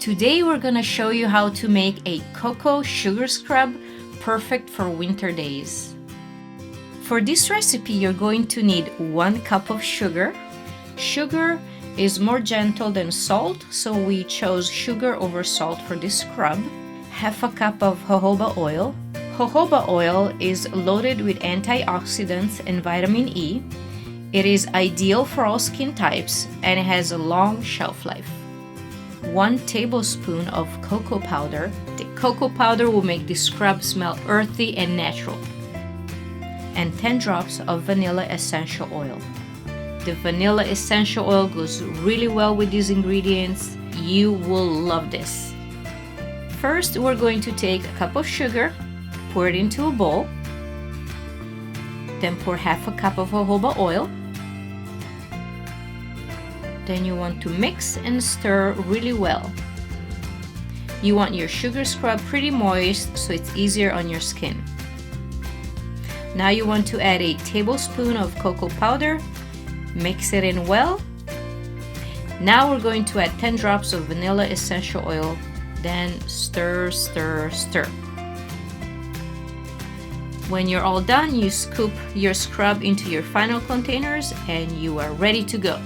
Today we're gonna show you how to make a cocoa sugar scrub perfect for winter days. For this recipe, you're going to need 1 cup of sugar. Sugar is more gentle than salt, so we chose sugar over salt for this scrub. Half a cup of jojoba oil. Jojoba oil is loaded with antioxidants and vitamin E. It is ideal for all skin types and it has a long shelf life. 1 tablespoon of cocoa powder. The cocoa powder will make the scrub smell earthy and natural. And 10 drops of vanilla essential oil. The vanilla essential oil goes really well with these ingredients. You will love this. First, we're going to take a cup of sugar, pour it into a bowl, then pour half a cup of jojoba oil. Then you want to mix and stir really well. You want your sugar scrub pretty moist so it's easier on your skin. Now you want to add a tablespoon of cocoa powder, mix it in well. Now we're going to add 10 drops of vanilla essential oil, then stir, stir, stir. When you're all done, you scoop your scrub into your final containers and you are ready to go.